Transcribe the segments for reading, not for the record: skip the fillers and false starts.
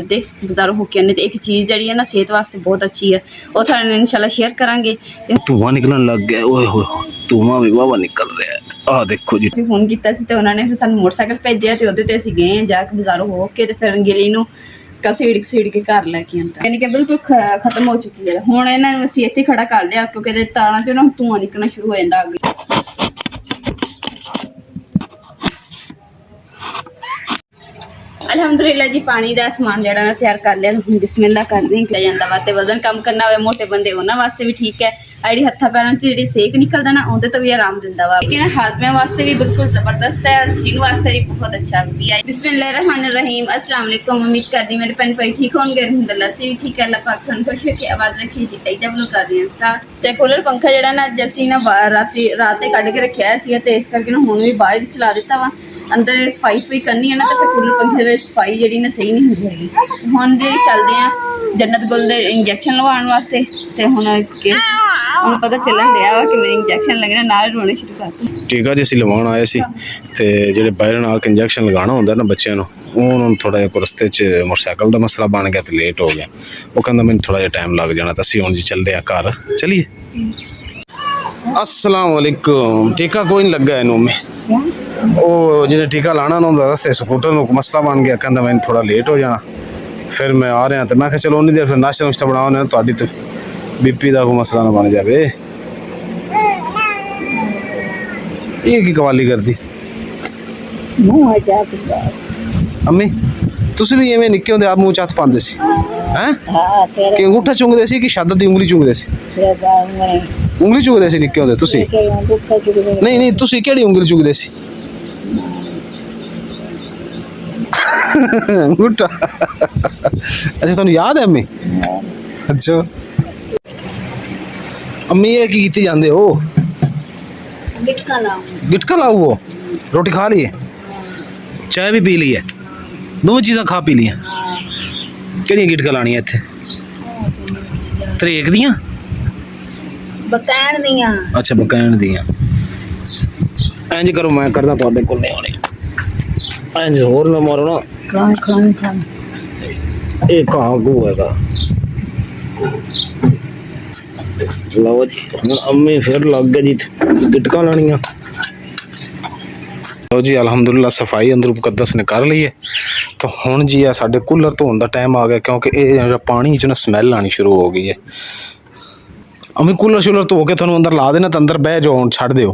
ते बाजारों होके आने एक चीज़ जी है ना सेहत वास्ते बहुत अच्छी है और थोड़े इंशाल्लाह शेयर करांगे। धुआं निकलन लग गया, ओए होए धुआं भी वावा निकल रहा है। आ देखो जी, फोन किया तो उन्होंने फिर सानू मोटरसाइकिल भेजा तो वो असीं गए जाके बाजारों हो के फिर गिली नूं घसीड़ के घर लैके आंदा यानी कि बिल्कुल खत्म हो चुकी है। हुण इन्हां नूं असीं इत्थे खड़ा कर लिया क्योंकि तारां चों ना धुआं निकलना शुरू हो जांदा अग्ग। अलहमदुलिल्लाह जी पानी का समान जरा ना तैयार कर लिया। बिस्मिल्लाह कर दें किया जाता वा वजन कम करना हो मोटे बंदे उन्होंने वास्ते भी ठीक है। जी हत्था पैरों से जी सेक निकलता ना उन्हें तो भी आराम दिंदा वा लेकिन हाजमे वास्ते भी बिल्कुल जबरदस्त है और स्किन वास्ते भी बहुत अच्छा भी है। बिस्मिल्लाहिर्रहमानिर्रहीम अस्सलाम वालेकुम। उम्मीद करती मेरे भैन भाई ठीक होंगे अलहमदुलिल्लाह से भी ठीक है। अल्लाह पाक तुहानू खुश रखे आवाज रखी जी इदा वालों कर दी स्टार्ट ते कूलर पंखा जरा ना असीं ना रात कढ़ के रखा है तो इस करके ना हुण भी बाहर चला दिता वा। अंदर सफाई करनी है ना तो कूलर पंखे में सफाई जी ना सही नहीं होती हैगी। हुण जी चलते हैं जन्नत गुल दे इंजैक्शन लवाउण वास्ते ते हुण पता चलन दिया वा कि इंजैक्शन लगने नाल रोने शुरू करते। टीका जी असीं लवाउण आए सी ते जेह्ड़े बाहर आके इंजैक्शन लगाना हुंदा ना बच्चों नूं उन्होंने थोड़ा जिहा रस्ते च मोटरसाइकिल का मसला बन गया तो लेट हो गया। वो कहंदा मैनूं थोड़ा जिहा टाइम लग जाना तो असीं हुण जी चलदे आ घर। चलिए अस्सलाम वालेकुम। टीका कोई नहीं लगा इनू में वो जिन्हें टीका लाना ना रस्ते स्कूटर में मसला बन गया कहता मैं थोड़ा लेट हो जाना। फिर मैं आ रहा तो मैं चलो उन्नी देर फिर नाश्ता नुश्ता बनाओ तो बीपी का कोई मसला ना बन जाए। ये की कवाली कर दी अम्मी तुसी भी इवें निक्के होंदे आप मुँह च हत्थ पांदे सी हैं कि अंगूठा चुंगदे सी कि शहादत दी उंगली चुंगदे सी? उंगली चुगदे सी निक्के होंदे तुसी? नहीं नहीं तुसी केड़ी उंगली चुगदे सी? अंगूठा अच्छा तुहानू याद है अम्मी? अच्छा अम्मी ये की कीती जांदे हो? गिटका लाओ वो रोटी खा ली है चाय भी पी ली है दोनों चीज़ां खा पी लियां केड़ियां गिटका लानियां इत्थे तरेक दियां बकैन दियां? अच्छा बकैन दियां। इंज करो मैं करदा तुहाडे कोल नहीं आने इंज होर ना मारो ना खान ये घाह घू है लो जी अम्मी फिर लग गए जी गिटका लानियां। लो जी अलहमदुलिल्लाह सफाई अंदर मुकद्दस ने कर ली है तो हुण जी आ साडे कूलर धोने का टाइम आ गया क्योंकि ये पानी च ना स्मैल आनी शुरू हो गई है। अम्मी कूलर शूलर धो के थोड़ा अंदर ला देना तो अंदर बह जाओ हुण छड्ड दिओ।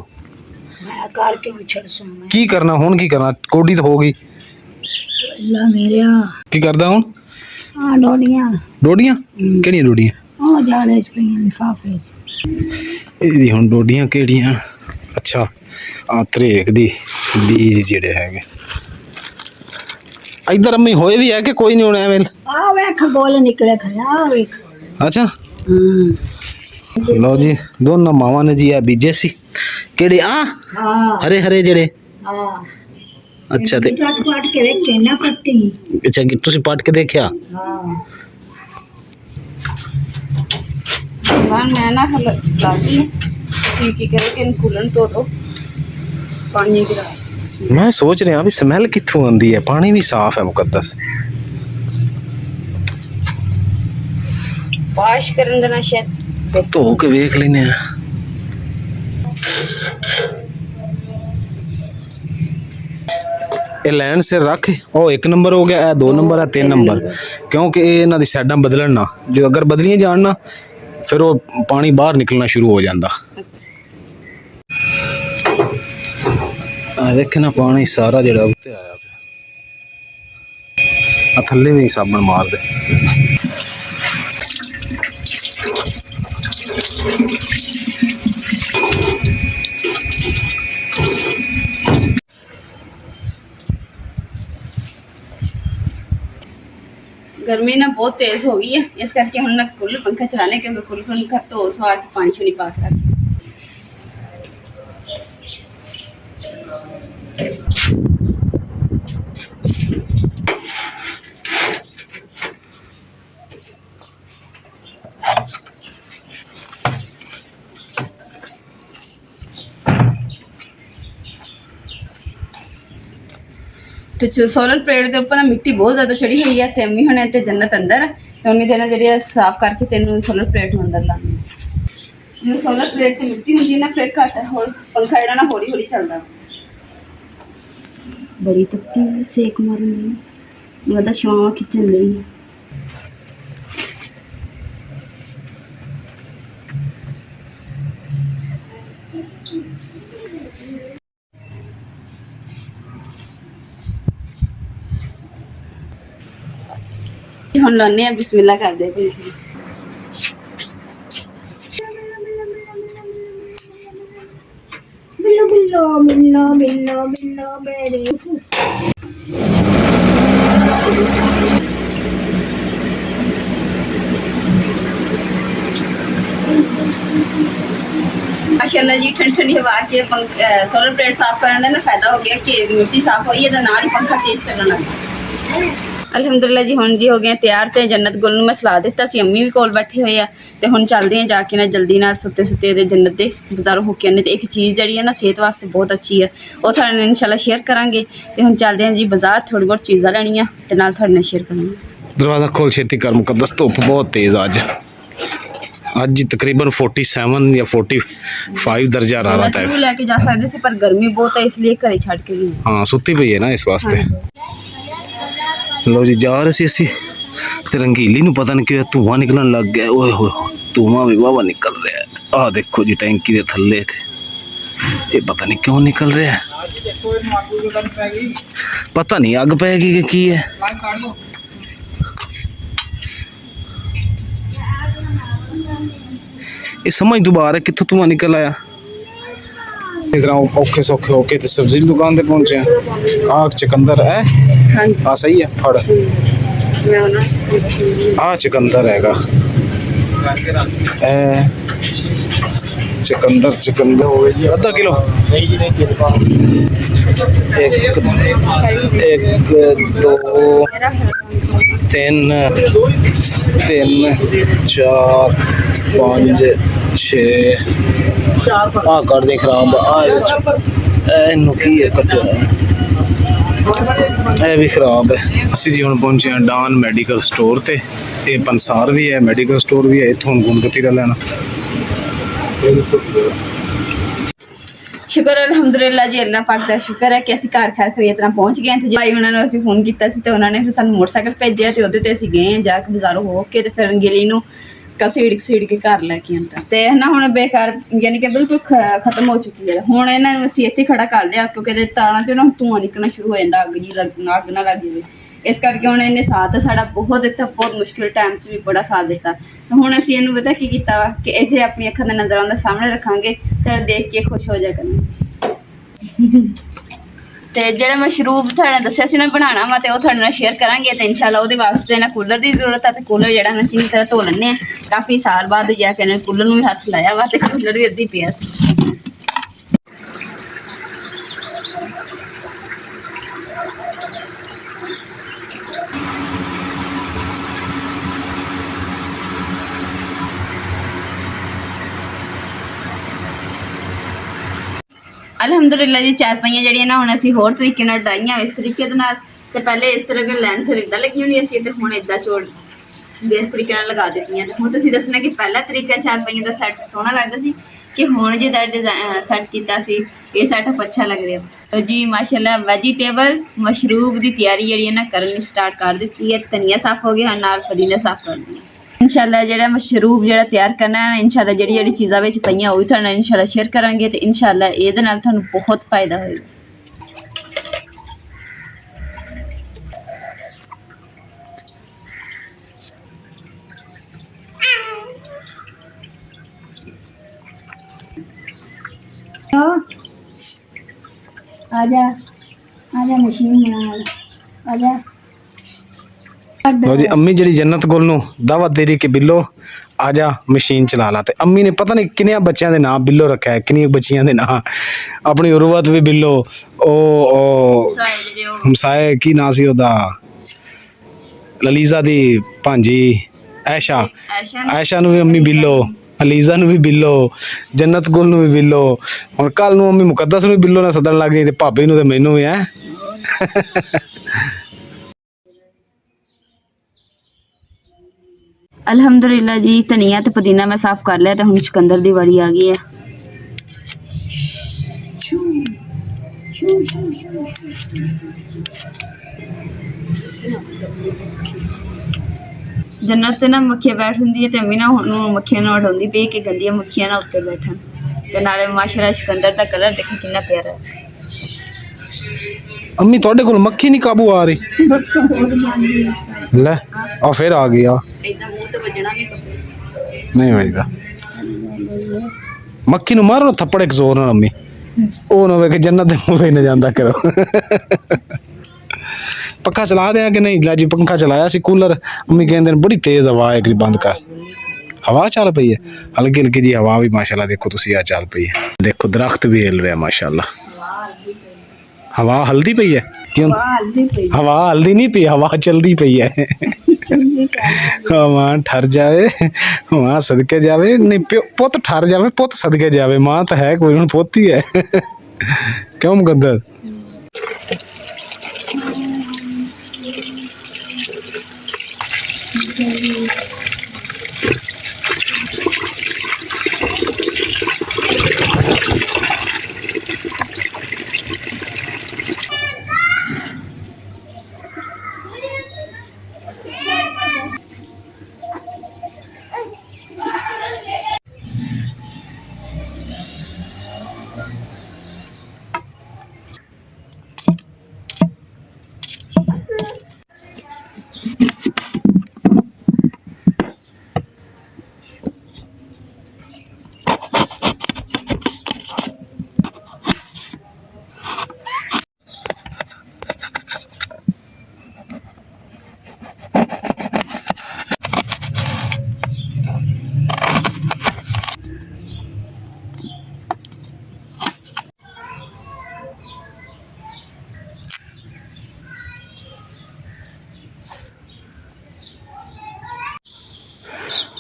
की करना हुण की करना कोडी तो हो गई की करदा हुण? डोडियां केड़ियां डोडियां? ਇਹਦੀ ਹੁਣ ਡੋਡੀਆਂ ਕਿਹੜੀਆਂ? ਅੱਛਾ ਆ ਤਰੀਕ ਦੀ ਬੀਜ ਜਿਹੜੇ ਹੈਗੇ ਇਧਰ ਅੰਮੀ ਹੋਏ ਵੀ ਹੈ ਕਿ ਕੋਈ ਨਹੀਂ ਹੁਣ ਐਵੇਂ ਆ ਵੇਖ ਗੋਲ ਨਿਕਲੇ ਖਿਆ ਵੇਖ। ਅੱਛਾ ਲਓ ਜੀ ਦੋਨਾਂ ਮਾਵਾਂ ਨੇ ਜੀ ਆ ਬੀਜੇ ਸੀ ਕਿਹੜੇ ਆ ਹਰੇ ਹਰੇ ਜਿਹੜੇ ਅੱਛਾ ਤੇ ਪੱਟ ਕੇ ਵੇਖੇ ਨਾ ਪੱਟੀ ਅੱਛਾ ਕਿ ਤੁਸੀਂ ਪੱਟ ਕੇ ਦੇਖਿਆ? मैं ना लाती है की करे कि कूलर धो दो पानी गिरा। मैं सोच रहा भी स्मैल कित्थों आंदी है पानी भी साफ है मुकद्दस वाश करन देना शायद धो के वेख लेने लैंड से रख ओ 1 नंबर हो गया 2 नंबर है 3 नंबर क्योंकि इन्हां दी साइडां बदलन ना जो अगर बदलियां जान ना फिर वो पानी बाहर निकलना शुरू हो जाता। देखना पानी सारा जड़ा उत्ते आया पे थल्ले भी साबन मार दे। गर्मी ना बहुत तेज हो गई है इस करके हम ना कूलर पंखा चलाने क्योंकि कूलर पंखा तो सवार के पानी छुनी पा कर ਤੇ ਸੋਲਰ ਪਲੇਟ ਦੇ ਉੱਪਰ ਨਾ ਮਿੱਟੀ ਬਹੁਤ ਜ਼ਿਆਦਾ ਚੜੀ ਹੋਈ ਹੈ ਤੇ ਅੰਮੀ ਹੁਣੇ ਤੇ ਜੰਨਤ ਅੰਦਰ ਹੈ ਤੇ ਉਹਨੇ ਦੇਣਾ ਜਿਹੜੀ ਆ ਸਾਫ਼ ਕਰਕੇ ਤੈਨੂੰ ਸੋਲਰ ਪਲੇਟ ਨੂੰ ਅੰਦਰ ਲਾਉਣੀ ਜੇ ਸੋਲਰ ਪਲੇਟ ਤੇ ਮਿੱਟੀ ਹੁੰਦੀ ਨਾ ਫਿਰ ਘੱਟ ਹੋਰ ਪੰਖਾ ਜਿਹੜਾ ਨਾ ਹੌਲੀ ਹੌਲੀ ਚੱਲਦਾ ਬੜੀ ਤੱਤੀ ਸੇਕ ਮਾਰਨ ਦੀ ਉਹਦਾ ਛਾਂ ਖਿੱਚਣ ਲਈ ਹੁਣ ਲਾਉਂਦੇ ਆ ਬਿਸਮਿਲ੍ਲਾ ਕਰਦੇ ਪਏ ਬਿੱਲੋ ਬਿੱਲੋ ਬਿੱਲੋ ਬਿੱਲੋ ਬਿੱਲੋ ਮੇਰੇ माशाल्लाह जी ठंडी ठंडी हवा के सोलर प्लेट साफ करने का ना फायदा हो गया कि मिट्टी साफ हुई है नाल ही पंखा तेज चलने लगा ਅਲਹਮਦੁਲਿਲਾ ਜੀ ਹੁਣ ਜੀ ਹੋ ਗਏ ਤਿਆਰ ਤੇ ਜੰਨਤ ਗੁਲ ਨੂੰ ਮੈਂ ਸਲਾਹ ਦਿੱਤਾ ਸੀ ਅੰਮੀ ਵੀ ਕੋਲ ਬੈਠੇ ਹੋਏ ਆ ਤੇ ਹੁਣ ਚੱਲਦੇ ਆ ਜਾ ਕੇ ਨਾ ਜਲਦੀ ਨਾਲ ਸੁੱਤੇ ਸੁੱਤੇ ਦੇ ਜੰਨਤ ਦੇ ਬਾਜ਼ਾਰੋਂ ਹੋ ਕੇ ਆਨੇ ਤੇ ਇੱਕ ਚੀਜ਼ ਜਿਹੜੀ ਹੈ ਨਾ ਸਿਹਤ ਵਾਸਤੇ ਬਹੁਤ ਅੱਛੀ ਹੈ ਉਹ ਤੁਹਾਡੇ ਨਾਲ ਇਨਸ਼ਾਅੱਲਾ ਸ਼ੇਅਰ ਕਰਾਂਗੇ ਤੇ ਹੁਣ ਚੱਲਦੇ ਆ ਜੀ ਬਾਜ਼ਾਰ ਥੋੜੀ ਬਹੁਤ ਚੀਜ਼ਾਂ ਲੈਣੀਆਂ ਤੇ ਨਾਲ ਤੁਹਾਡੇ ਨਾਲ ਸ਼ੇਅਰ ਕਰਾਂਗੇ ਦਰਵਾਜ਼ਾ ਖੋਲ ਛੇਤੀ ਕਰ ਮੁਕੱਦਸ ਧੁੱਪ ਬਹੁਤ ਤੇਜ਼ ਅੱਜ ਤਕਰੀਬਨ 47 ਜਾਂ 45 ਦਰਜਾ ਹਰਾਰਤ ਹੈ ਲੈ ਕੇ ਜਾ ਸਕਦੇ ਸੀ ਪਰ ਗਰਮੀ ਬਹੁਤ ਹੈ ਇਸ ਲਈ ਘਰੇ ਛੱਡ ਕੇ ਗਏ ਹਾਂ ਸੁੱਤੀ ਪਈ ਹੈ ਨਾ ਇਸ ਵਾਸਤੇ ਲੋ ਜੀ ਜਾ ਰਹੇ ਸੀ ਅਸੀਂ ਤੇ ਰੰਗੀਲੀ ਨੂੰ ਪਤਾ ਨਹੀਂ ਕਿਉਂ ਧੂਆਂ ਨਿਕਲਣ ਲੱਗ ਗਿਆ ਓਏ ਹੋਏ ਧੂਆਂ ਵੀ ਵਾਵਾ ਨਿਕਲ ਰਿਹਾ ਹੈ ਆਹ ਦੇਖੋ ਜੀ ਟੈਂਕੀ ਦੇ ਥੱਲੇ ਤੇ ਇਹ ਪਤਾ ਨਹੀਂ ਕਿਉਂ ਨਿਕਲ ਰਿਹਾ ਪਤਾ ਨਹੀਂ ਅੱਗ ਪੈ ਗਈ ਕਿ ਕੀ ਹੈ ਇਹ ਸਮਝ ਤੋਂ ਬਾਹਰ ਹੈ ਕਿੱਥੋਂ ਧੂਆਂ ਨਿਕਲ ਆਇਆ इधर औखे सौखे होके तो सब्जी की दुकान पे पहुंचे हैं आग चकंदर है हाँ सही है फड़ आ चकंदर हैगा चकंदर चकंदर हो गई आधा किलो एक दो तीन तीन चार पाँच छे आ कर दे खराब ਇਹਨੂੰ ਕੀ ਹੈ ਕੱਟਿਆ ਇਹ ਵੀ ਖਰਾਬ ਹੈ ਅਸੀਂ ਜੀ ਹੁਣ ਪਹੁੰਚੇ ਹਾਂ ਡਾਨ ਮੈਡੀਕਲ ਸਟੋਰ ਤੇ ਇਹ ਪੰਸਾਰ ਵੀ ਹੈ ਮੈਡੀਕਲ ਸਟੋਰ ਵੀ ਹੈ ਇੱਥੋਂ ਗੁਣਗਤੀਰਾ ਲੈਣਾ ਸ਼ੁਕਰ ਅਲਹਮਦੁਲਿਲਾ ਜੀ ਅੱਲਾਹ ਪਾਕ ਦਾ ਸ਼ੁਕਰ ਹੈ ਕਿ ਅਸੀਂ ਘਰ ਖਰੀ ਤਰ੍ਹਾਂ ਪਹੁੰਚ ਗਏ ਤੇ ਭਾਈ ਉਹਨਾਂ ਨੂੰ ਅਸੀਂ ਫੋਨ ਕੀਤਾ ਸੀ ਤੇ ਉਹਨਾਂ ਨੇ ਫਿਰ ਸਾਨੂੰ ਮੋਟਰਸਾਈਕਲ ਭੇਜਿਆ ਤੇ ਉਹਦੇ ਤੇ ਅਸੀਂ ਗਏ ਜਾ ਕੇ ਬਾਜ਼ਾਰੋਂ ਹੋ ਕੇ ਤੇ ਫਿਰ ਰੰਗੀਲੀ ਨੂੰ ਕਸੀੜ ਕੇ ਘਰ ਲੈ ਕੇ ਆਂਦਾ ਤੇ ਨਾ ਹੁਣ ਬੇਕਾਰ ਯਾਨੀ ਕਿ ਬਿਲਕੁਲ ਖਤਮ ਹੋ ਚੁੱਕੀ ਹੈ ਹੁਣ ਇਹਨਾਂ ਨੂੰ ਅਸੀਂ ਇੱਥੇ ਖੜਾ ਕਰ ਲਿਆ ਕਿਉਂਕਿ ਇਹਦੇ ਤਾਰਾਂ ਤੇ ਨਾ ਧੂਆਂ ਨਿਕਲਣਾ ਸ਼ੁਰੂ ਹੋ ਜਾਂਦਾ ਅੱਗ ਨਾ ਲੱਗ ਜਾਵੇ ਇਸ ਕਰਕੇ ਹੁਣ ਇਹਨੇ ਸਾਥ ਸਾਡਾ ਬਹੁਤ ਦਿੱਤਾ ਬਹੁਤ ਮੁਸ਼ਕਿਲ ਟਾਈਮ 'ਚ ਵੀ ਬੜਾ ਸਾਥ ਦਿੱਤਾ ਤੇ ਹੁਣ ਅਸੀਂ ਇਹਨੂੰ ਪਤਾ ਕੀ ਕੀਤਾ ਵਾ ਕਿ ਇੱਥੇ ਆਪਣੀ ਅੱਖਾਂ ਦੇ ਨਜ਼ਰਾਂ ਦੇ ਸਾਹਮਣੇ ਰੱਖਾਂਗੇ ਚਲ ਦੇਖ ਕੇ ਖੁਸ਼ ਹੋ ਜਾ ਕਰਾਂਗੇ ਤੇ ਜਿਹੜਾ ਮਸ਼ਰੂਬ ਤੁਹਾਡਾ ਦੱਸਿਆ ਸੀ ਨਾ ਬਣਾਉਣਾ ਵਾ ਤੇ ਉਹ ਤੁਹਾਡੇ ਨਾਲ ਸ਼ੇਅਰ ਕਰਾਂਗੇ ਤੇ ਇਨਸ਼ਾਅੱਲਾ ਉਹਦੇ ਵਾਸਤੇ ਨਾ ਕੂਲਰ ਦੀ ਜ਼ਰੂਰਤ ਹੈ ਤੇ ਕੂਲਰ ਜਿਹੜਾ ਨਾ ਚੰਗੀ ਤਰ੍ਹਾਂ ਧੋ ਲੈਂਦੇ ਆ ਕਾਫੀ ਸਾਲ ਬਾਅਦ ਜਾ ਕੇ ਨਾ ਕੂਲਰ ਨੂੰ ਵੀ ਹੱਥ ਲਾਇਆ ਵਾ ਤੇ ਕੂਲਰ ਵੀ ਅੱਧੀ ਪਿਆ ਸੀ ਅਲਹਮਦੁਲਿਲਾ ਜੀ ਚਾਰਪਾਈਆਂ ਜਿਹੜੀਆਂ ਨਾ ਹੁਣ ਅਸੀਂ ਹੋਰ ਤਰੀਕੇ ਨਾਲ ਡਾਈਆਂ ਇਸ ਤਰੀਕੇ ਦੇ ਨਾਲ ਤੇ ਪਹਿਲੇ ਇਸ ਤਰ੍ਹਾਂ ਦੇ ਲੈਂਸ ਇਦਾਂ ਲੱਗੀ ਹੋਣੀ ਸੀ ਤੇ ਹੁਣ ਇਦਾਂ ਚੋੜ ਇਸ ਤਰੀਕੇ ਨਾਲ ਲਗਾ ਦਿੱਤੀਆਂ ਤੇ ਹੁਣ ਤੁਸੀਂ ਦੱਸਣਾ ਕਿ ਪਹਿਲਾ ਤਰੀਕਾ ਚਾਰਪਾਈਆਂ ਦਾ ਸੈੱਟ ਸੋਹਣਾ ਲੱਗਦਾ ਸੀ ਕਿ ਹੁਣ ਜਿਹਦਾ ਡਿਜ਼ਾਈਨ ਸੈੱਟ ਕੀਤਾ ਸੀ ਇਹ ਸੈਟਅਪ ਅੱਛਾ ਲੱਗ ਰਿਹਾ ਤਾਂ ਜੀ ਮਾਸ਼ਾਅੱਲਾ ਵੈਜੀਟੇਬਲ ਮਸ਼ਰੂਬ ਦੀ ਤਿਆਰੀ ਜਿਹੜੀ ਹੈ ਨਾ ਕਰਨ ਸਟਾਰਟ ਕਰ ਦਿੱਤੀ ਹੈ ਧਨੀਆ ਸਾਫ਼ ਹੋ ਗਿਆ ਨਾਲ ਪੁਦੀਨਾ ਸਾਫ਼ ਕਰ ਦਿਆ ਇਨਸ਼ਾਅੱਲਾ ਜਿਹੜਾ ਮਸ਼ਰੂਬ ਜਿਹੜਾ ਤਿਆਰ ਕਰਨਾ ਹੈ ਇਨਸ਼ਾਅੱਲਾ ਜਿਹੜੀ ਚੀਜ਼ਾਂ ਵਿੱਚ ਪਈਆਂ ਉਹ ਵੀ ਤੁਹਾਨੂੰ ਇਨਸ਼ਾਅੱਲਾ ਸ਼ੇਅਰ ਕਰਾਂਗੇ ਤੇ ਇਨਸ਼ਾਅੱਲਾ ਇਹਦੇ ਨਾਲ ਤੁਹਾਨੂੰ ਬਹੁਤ ਫਾਇਦਾ ਹੋਏਗਾ आजा आजा मशीन में आजा ਲੋ ਜੀ ਅੰਮੀ ਜਿਹੜੀ ਜੰਨਤ ਗੁਲ ਨੂੰ ਦਾਵਤ ਦੇ ਰਹੀ ਕਿ ਬਿੱਲੋ ਆ ਜਾ ਮਸ਼ੀਨ ਚਲਾ ਲਾ ਤੇ ਅੰਮੀ ਨੇ ਪਤਾ ਨਹੀਂ ਕਿੰਨੇ ਬੱਚਿਆਂ ਦੇ ਨਾਮ ਬਿੱਲੋ ਰੱਖਿਆ ਕਿੰਨੀ ਬੱਚੀਆਂ ਦੇ ਨਾਮ ਆਪਣੀ ਉਰਵਤ ਵੀ ਬਿੱਲੋ ਉਹ ਹਮਸਾਏ ਕੀ ਨਾਂ ਸੀ ਉਹਦਾ ਲਲੀਜ਼ਾ ਦੀ ਭਾਂਜੀ ਐਸ਼ਾ ਨੂੰ ਵੀ ਅੰਮੀ ਬਿੱਲੋ ਅਲੀਜ਼ਾ ਨੂੰ ਵੀ ਬਿੱਲੋ ਜੰਨਤ ਗੁਲ ਨੂੰ ਵੀ ਬਿੱਲੋ ਹੁਣ ਕੱਲ ਨੂੰ ਅੰਮੀ ਮੁਕੱਦਸ ਨੂੰ ਵੀ ਬਿੱਲੋ ਨਾਲ ਸੱਦਣ ਲੱਗ ਗਈ ਤੇ ਭਾਬੀ ਨੂੰ ਤੇ ਮੈਨੂੰ ਵੀ ਹੈ ਅਲਹਮਦੁਲਿਲਾ ਜੀ, ਧਨੀਆ ਤੇ ਪੁਦੀਨਾ ਮੈਂ ਸਾਫ਼ ਕਰ ਲਿਆ ਤੇ ਹੁਣ ਚੁਕੰਦਰ ਦੀ ਵਾਰੀ ਆ ਗਈ ਹੈ। ਜੰਨਤ ਤੇ ਨਾ ਮੱਖੀਆਂ ਬੈਠ ਹੁੰਦੀ ਹੈ ਤੇ ਅੰਮੀ ਨਾ ਉਹਨੂੰ ਮੱਖੀਆਂ ਨਾਲ ਉਡਾਉਂਦੀ ਪਈ ਕਿ ਗੰਦੀਆਂ ਮੱਖੀਆਂ ਨਾ ਉੱਤੇ ਬੈਠਣ। ਤੇ ਨਾਲੇ ਮਾਸ਼ਾਅੱਲਾ ਚੁਕੰਦਰ ਦਾ ਕਲਰ ਦੇਖੋ ਕਿੰਨਾ ਪਿਆਰਾ ਹੈ। ਅੰਮੀ ਤੁਹਾਡੇ ਕੋਲ ਮੱਖੀ ਨਹੀਂ ਕਾਬੂ ਆ ਰਹੀ? ਲੈ ਆ ਫਿਰ ਆ ਗਈ ਆ। ਇਦਾਂ ਮੂੰਹ ਤੇ ਵੱਜਣਾ ਵੀ ਨਹੀਂ ਵੱਜਦਾ। ਮੱਖੀ ਨੂੰ ਮਾਰੋ ਥੱਪੜ ਇੱਕ ਜ਼ੋਰ ਨਾਲ ਅੰਮੀ, ਉਹ ਨਾ ਹੋਵੇ ਕਿ ਜੰਨਤ ਦੇ ਮੂੰਹ ਤੇ ਨਾ ਜਾਂਦਾ ਕਰੋ। ਪੱਖਾ ਚਲਾ ਦਿਆਂ ਕਿ ਨਹੀਂ? ਲੈ ਜੀ पंखा चलाया सी कूलर, अम्मी कहते हैं बड़ी तेज हवा है, एक बंद कर। हवा चल पई है हल्की हल्की जी हवा भी माशाल्लाह। देखो तुसी आ चल पई है, देखो दरख्त भी हिल रहा माशाल्लाह। हवा हल्दी पई है क्यों? हवा हल्दी नहीं पई, हवा चलती पई है। मां ठर जावे, मां सदके जावे, नहीं पुत ठर जावे, पुत सदके जावे। मां तो है कोई, हुण पोती है। क्यों मुकद्दर?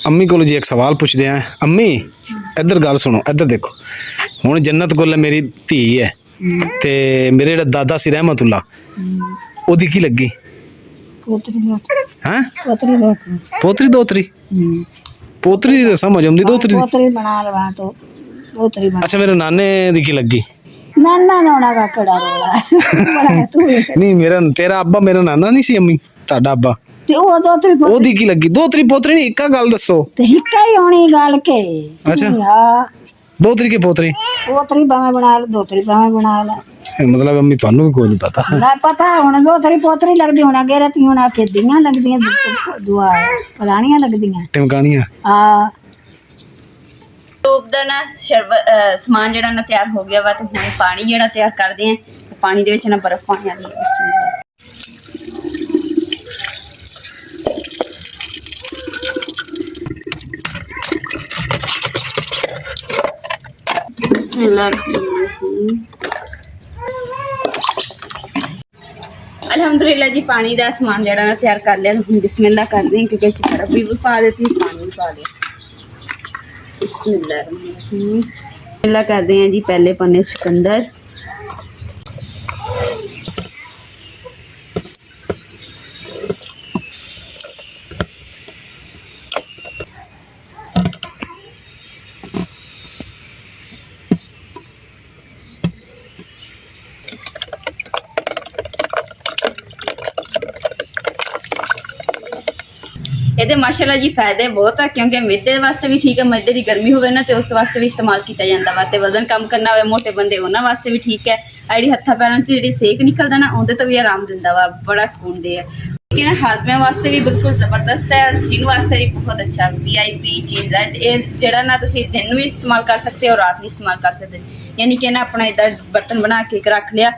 अम्मी को जी एक सवाल पूछते हैं। अम्मी इधर गल सुनो, इधर देखो। हुण जन्नत कोल मेरी धी है ते मेरे जेह्ड़ा दादा सी रहमतुल्ला, ओदी की लगी? हैं? पोतरी दोतरी? पोतरी दी समझ आउंदी, दोतरी पोतरी बना लवा तो दोतरी बना। अच्छा मेरे नाने दी की लगी? नाना नौना का कड़ा रोला बड़ा तू नहीं मेरा तेरा अब्बा मेरा नाना नहीं सी अम्मी, ताड़ा अब्बा ते ओ दोतरी ओदी की लगी? दोतरी पोतरी नहीं, इक्का गल दसो। ते हिक्का ही होनी गल के। अच्छा। हां दोतरी के पोतरी? पोतरी बावे बना ले, दोतरी बावे बना ले। मतलब अम्मी थानू भी कोई नहीं पता? ना पता हुण दोतरी पोतरी लगदी होना गेरती होना के दियां लगदियां दुआ फलाणियां लगदियां टिमकानियां। हां रूप ਦਾ ਨਾ ਸਮਾਨ ਜਿਹੜਾ ਨਾ ਤਿਆਰ ਹੋ ਗਿਆ ਵਾ ਤੇ ਹੁਣ ਪਾਣੀ ਜਿਹੜਾ ਤਿਆਰ ਕਰਦੇ ਆ। ਪਾਣੀ ਦੇ ਵਿੱਚ ਨਾ ਬਰਫ਼ ਪਾਣੀ ਆ ਗਈ। बिस्मिल्लाह अल्हम्दुलिल्लाह जी, पानी का समान जरा ना तैयार कर लिया। हम बिस्मिल्लाह कर दें क्योंकि बर्फ भी पा देती, पानी भी पा दिया। बिस्मिल्लाह कर दें जी। पहले पन्ने चुकंदर, ਇਹਦੇ ਮਾਸ਼ਾਅੱਲਾ ਜੀ ਫਾਇਦੇ ਬਹੁਤ ਆ ਕਿਉਂਕਿ ਮੈਦੇ ਵਾਸਤੇ ਵੀ ਠੀਕ ਹੈ। ਮੈਦੇ ਦੀ ਗਰਮੀ ਹੋਵੇ ਨਾ ਤੇ ਉਸ ਵਾਸਤੇ ਵੀ ਇਸਤੇਮਾਲ ਕੀਤਾ ਜਾਂਦਾ ਵਾ ਤੇ ਵਜ਼ਨ ਕਮ ਕਰਨਾ ਹੋਵੇ ਮੋਟੇ ਬੰਦੇ ਉਹਨਾਂ ਵਾਸਤੇ ਵੀ ਠੀਕ ਹੈ। ਆ ਜਿਹੜੀ ਹੱਥਾਂ ਪੈਰਾਂ 'ਚ ਜਿਹੜੀ ਸੇਕ ਨਿਕਲਦਾ ਨਾ ਉਹਦੇ ਤੋਂ ਵੀ ਆਰਾਮ ਦਿੰਦਾ ਵਾ, ਬੜਾ ਸਕੂਨ ਦੇ ਹੈ। लेकिन हाजमे वास्ते भी बिल्कुल जबरदस्त है और स्किन वास्ते भी बहुत अच्छा VIP चीज़ है। ये जड़ा ना तुसी दिन भी इस्तेमाल कर सकते हो और रात भी इस्तेमाल कर सकते हो। यानी कि ना अपना इधर बर्तन बना के रख लिया,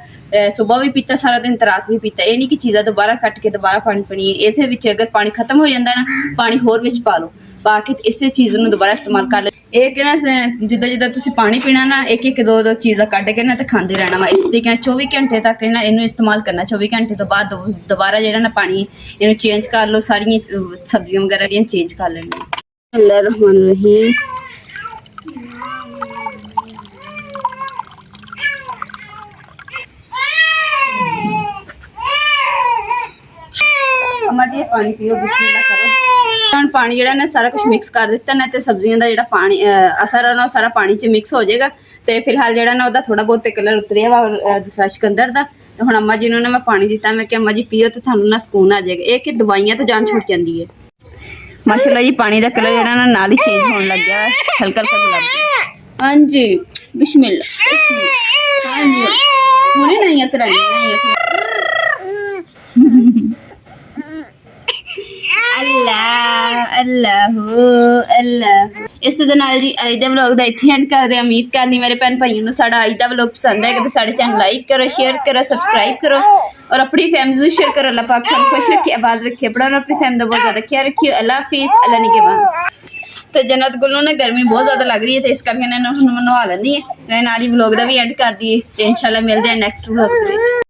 सुबह भी पीता सारा दिन तो रात भी पीता। ये नहीं कि चीज़ा दोबारा कट के दोबारा पानी पीनी है। इसे विच अगर पानी खत्म हो जाता ना, पानी होर विच पा लो, पा के इसे चीज़ ਨੂੰ ਦੁਬਾਰਾ ਇਸਤੇਮਾਲ ਕਰ ਲੈ। ਇਹ ਕਿ ਨਾ ਜਿੱਦਾਂ ਜਿੱਦਾਂ ਤੁਸੀਂ ਪਾਣੀ ਪੀਣਾ ਨਾ ਇੱਕ ਇੱਕ ਦੋ ਦੋ ਚੀਜ਼ਾਂ ਕੱਢ ਕੇ ਨਾ ਤੇ ਖਾਂਦੇ ਰਹਿਣਾ ਵਾ। ਇਸ ਤਰੀਕੇ ਨਾਲ 24 ਘੰਟੇ ਤੱਕ ਨਾ ਇਹਨੂੰ ਇਸਤੇਮਾਲ ਕਰਨਾ। 24 ਘੰਟੇ ਤੋਂ ਬਾਅਦ ਦੁਬਾਰਾ ਜਿਹੜਾ ਨਾ ਪਾਣੀ ਇਹਨੂੰ ਚੇਂਜ ਕਰ ਲਓ। ਸਾਰੀਆਂ ਸਬਜ਼ੀਆਂ ਵਗੈਰਾ ਦੀਆਂ ਚੇਂਜ ਕਰ ਲੈਣੀਆਂ। ਅੱਲਾਹ ਰਹਿਮਾਨ ਰਹੀਮ। अम्मा जी पानी पियो, बिस्मिल्लाह करो। ਹੁਣ ਪਾਣੀ ਜਿਹੜਾ ਨੇ ਸਾਰਾ ਕੁਝ ਮਿਕਸ ਕਰ ਦਿੱਤਾ ਨਾ ਤੇ ਸਬਜ਼ੀਆਂ ਦਾ ਜਿਹੜਾ ਪਾਣੀ ਅਸਰ ਆ ਨਾ ਉਹ ਸਾਰਾ ਪਾਣੀ 'ਚ ਮਿਕਸ ਹੋ ਜਾਏਗਾ। ਤੇ ਫਿਲਹਾਲ ਜਿਹੜਾ ਨਾ ਉਹਦਾ ਥੋੜਾ ਬਹੁਤ ਕਲਰ ਉਤਰਿਆ ਵਾ ਦੂਸਰਾ ਚੁਕੰਦਰ ਦਾ। ਤੇ ਹੁਣ ਅੰਮਾ ਜੀ ਨੂੰ ਨਾ ਮੈਂ ਪਾਣੀ ਦਿੱਤਾ, ਮੈਂ ਕਿਹਾ ਅੰਮਾ ਜੀ ਪੀਓ ਤੇ ਤੁਹਾਨੂੰ ਨਾ ਸਕੂਨ ਆ ਜਾਏਗਾ। ਇਹ ਕਿ ਦਵਾਈਆਂ ਤੋਂ ਜਾਨ ਛੁੱਟ ਜਾਂਦੀ ਹੈ। ਮਾਸ਼ਾਅੱਲਾ ਜੀ ਪਾਣੀ ਦਾ ਕਲਰ ਜਿਹੜਾ ਨਾ ਨਾਲ ਹੀ ਚੇਂਜ ਹੋਣ ਲੱਗ ਗਿਆ, ਹਲਕਾ ਹਲਕਾ ਗੁਲਾਬੀ। ਹਾਂਜੀ ਬਿਸਮਿल्लाह। ਹਾਂਜੀ ਹੁਣੇ ਨਹੀਂ ਕਰਾਈ ਨਹੀਂ ਅੱਲਾਹ ਅੱਲਾਹੂ ਅੱਲਾਹ। ਇਸ ਦੇ ਨਾਲ ਜੀ ਅੱਜ ਦੇ ਵਲੌਗ ਦਾ ਇੱਥੇ ਐਂਡ ਕਰਦੇ ਹਾਂ। ਉਮੀਦ ਕਰਨੀ ਮੇਰੇ ਭੈਣ ਭਾਈਆਂ ਨੂੰ ਸਾਡਾ ਅੱਜ ਦਾ ਵਲੌਗ ਪਸੰਦ ਆਏਗਾ ਤੇ ਸਾਡੇ ਚੈਨਲ ਲਾਈਕ ਕਰੋ, ਸ਼ੇਅਰ ਕਰੋ, ਸਬਸਕ੍ਰਾਈਬ ਕਰੋ और अपनी फैमिली को शेयर करो। अल्लाह पाक सबको खुश रखे, आबाद रखे, अपना और अपनी फैमिली का बहुत ज़्यादा ख्याल रखिए। अल्लाह हाफिज़, अल्लाह निगहबान। तो जन्नत गुलों ने गर्मी बहुत ज़्यादा लग रही है तो इस करके इन्होंने नवा लेनी है। मैं नाली व्लॉग का भी एंड कर दी। इंशाल्लाह मिलते हैं नेक्स्ट व्लॉग।